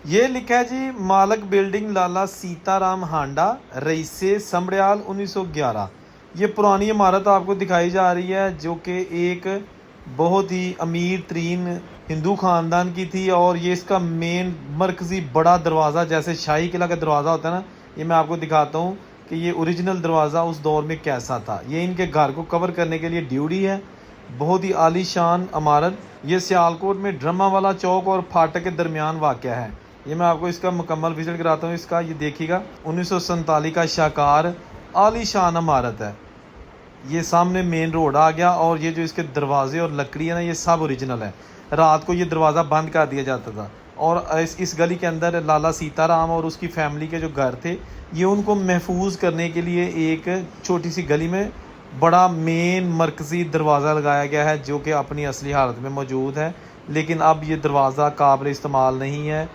ये लिखा है जी मालक बिल्डिंग लाला सीताराम हांडा रईसे समड़ियाल 1911। ये पुरानी इमारत आपको दिखाई जा रही है जो कि एक बहुत ही अमीर तरीन हिंदू ख़ानदान की थी। और ये इसका मेन मरकज़ी बड़ा दरवाज़ा जैसे शाही किला का दरवाज़ा होता है ना, ये मैं आपको दिखाता हूँ कि ये ओरिजिनल दरवाज़ा उस दौर में कैसा था। ये इनके घर को कवर करने के लिए ड्यूटी है। बहुत ही आलीशान इमारत। ये सियालकोट में ड्रमा वाला चौक और फाटक के दरमियान वाक़या है। ये मैं आपको इसका मुकम्मल विजिट कराता हूँ। इसका ये देखिएगा 1947 का शाकार आलीशान इमारत है। ये सामने मेन रोड आ गया और ये जो इसके दरवाजे और लकड़ी है ना, ये सब ओरिजिनल है। रात को ये दरवाज़ा बंद कर दिया जाता था। और इस गली के अंदर लाला सीताराम और उसकी फैमिली के जो घर थे, ये उनको महफूज करने के लिए एक छोटी सी गली में बड़ा मेन मरकज़ी दरवाज़ा लगाया गया है जो कि अपनी असली हालत में मौजूद है। लेकिन अब ये दरवाज़ा काबिल इस्तेमाल नहीं है।